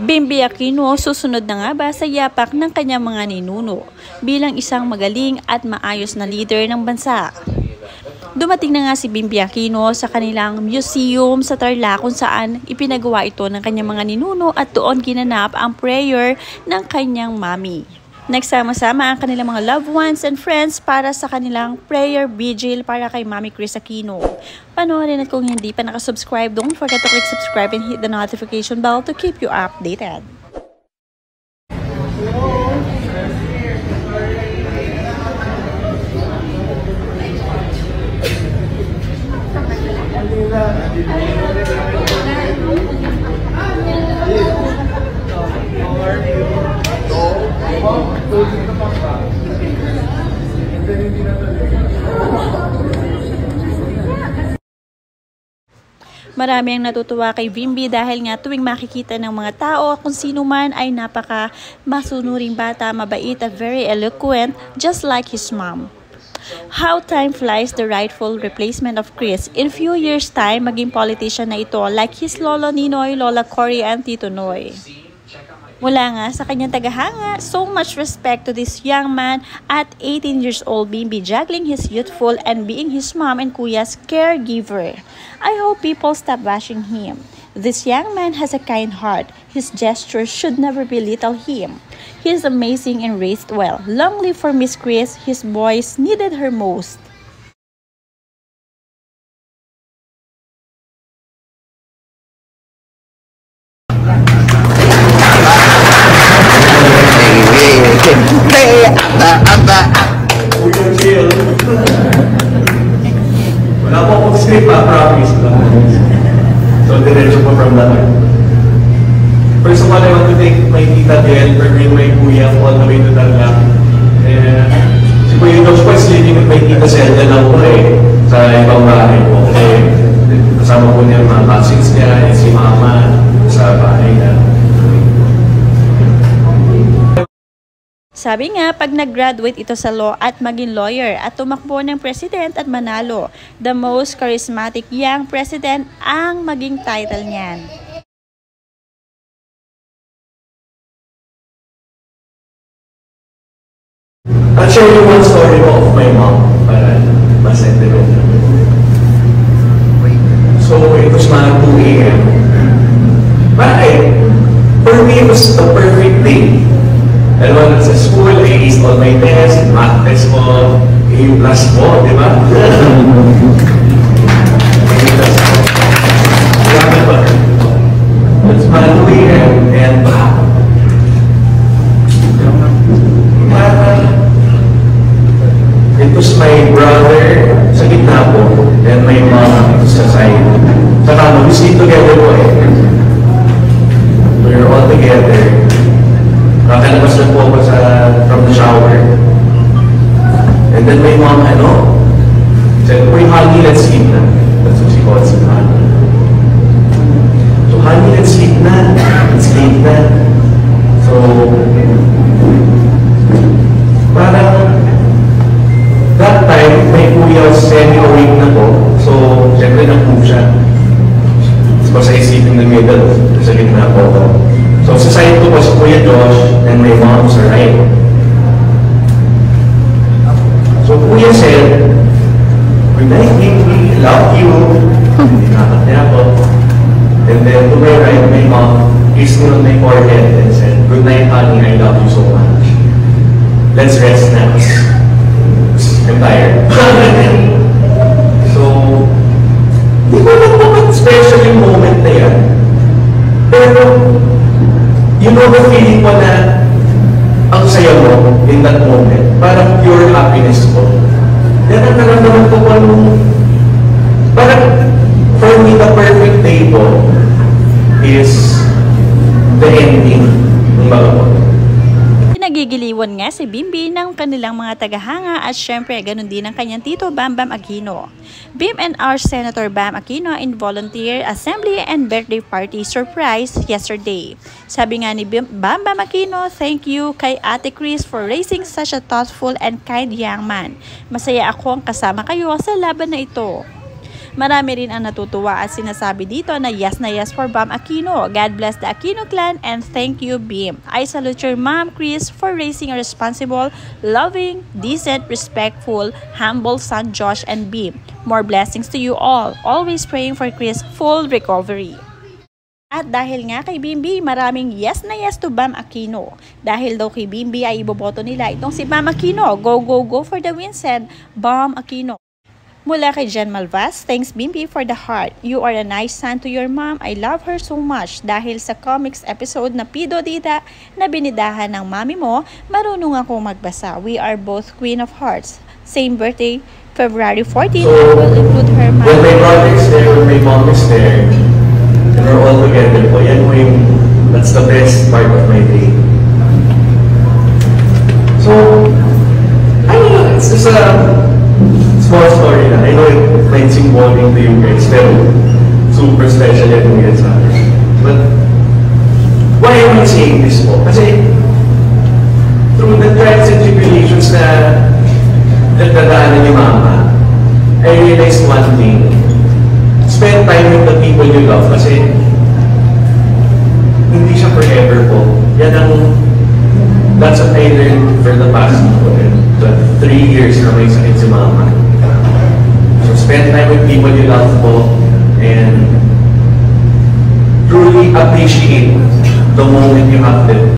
Bimby Aquino susunod na nga ba sa yapak ng kanyang mga ninuno bilang isang magaling at maayos na leader ng bansa? Dumating na nga si Bimby Aquino sa kanilang museum sa Tarlac kung saan ipinagawa ito ng kanyang mga ninuno at doon ginanap ang prayer ng kanyang mami. Nagsama-sama ang kanilang mga loved ones and friends para sa kanilang prayer vigil para kay Mami Kris Aquino. Panoorin at kung hindi pa nakasubscribe, don't forget to click subscribe and hit the notification bell to keep you updated. Marami ang natutuwa kay Bimby dahil nga tuwing makikita ng mga tao kung sino man ay napaka masunuring bata, mabait at very eloquent just like his mom. How time flies, the rightful replacement of Kris. In few years time, maging politician na ito like his Lolo Ninoy, Lola Cory and Tito Noy. Mula nga sa kanyang tagahanga, so much respect to this young man at 18 years old Bimby juggling his youthful and being his mom and kuya's caregiver. I hope people stop bashing him. This young man has a kind heart. His gestures should never belittle him. He is amazing and raised well. Long live for Miss Kris, his boys needed her most. Wala po akong script, promise lang. So, diretso po from that. First of all, I want to thank my tita Del for bringing my kuya all the way to Tarlac. Si Kuya Josh po is living with my tita Zelda lang po sa ibang bahay po. Kasama po niya mga cousins niya, si mama sa bahay na. Sabi nga, pag nag-graduate ito sa law at maging lawyer at tumakbo ng president at manalo, the most charismatic young president ang maging title niyan. I'll show you one story of my mom para mas-entertain. So, it was mga 2 a.m. Bakit? For me, it was the perfect day. And when I was at school, I aced all my tests, math test mo, A+ mo, di ba? Grabe ba? It's mga 2 a.m. and it was my brother sa gitna po, and my mom sa side. Saka we sleep together po we were all together. Kakalabas na po ako from the shower. And then my mom, said, "Uy, honey, let's sleep na." That's what she calls it, honey. So, honey, let's sleep na. Let's sleep na. So, parang, that time, may kuya was semi-awake na po. So, syempre nag-move siya. Tapos I sleep in the middle. Sa gitna po ako. So, sa side ko po si Kuya Josh and my mom sa right. So, Kuya said, "Good night, Bimby. Love you." Hinakat niya ako. And then, to my right, my mom kissed me on my forehead and said, "Good night, honey. I love you so much. Let's rest now." I'm tired. So, di ko lang po special yung moment na yan. Pero, you know the feeling mo na ang saya mo in that moment, parang pure happiness ko. Yan ang naramdaman ko po nung, parang for me the perfect day po is the ending ng mga po. Nagigiliwan nga si Bimby ng kanilang mga tagahanga at syempre ganun din ang kanyang tito Bambam Aquino. Bim and our Senator Bam Aquino in volunteer assembly and birthday party surprise yesterday. Sabi nga ni Bambam Aquino, "Thank you kay Ate Kris for raising such a thoughtful and kind young man. Masaya akong kasama kayo sa laban na ito." Marami rin ang natutuwa at sinasabi dito na yes for Bam Aquino. God bless the Aquino clan and thank you, Bim. I salute your mom, Chris, for raising a responsible, loving, decent, respectful, humble son, Josh and Bim. More blessings to you all. Always praying for Chris' full recovery. At dahil nga kay Bimbi, maraming yes to Bam Aquino. Dahil daw kay Bimbi ay iboboto nila itong si Bam Aquino. Go for the win, said Bam Aquino. Mula kay Jen Malvas, thanks Bimbi for the heart. You are a nice son to your mom. I love her so much. Dahil sa comics episode na Pido Dida na binidahan ng mami mo, marunong akong magbasa. We are both Queen of Hearts. Same birthday, February 14. I will include her mom. When my brother is there, when my mom is there, and we're all together po, yan po yung, that's the best part of my day. So, I don't know, it's just a small story na. I know it might seem boring to you guys, pero super special yan yung yan sa akin. But, why am I saying this po? Kasi, through the trials and tribulations na nagdadaanan ni Mama, I realized one thing. Spend time with the people you love kasi hindi siya forever po. Yan ang, that's what I learned for the past 3 years na may sakit si Mama. So spend time with people you love po and truly appreciate the moment you have them.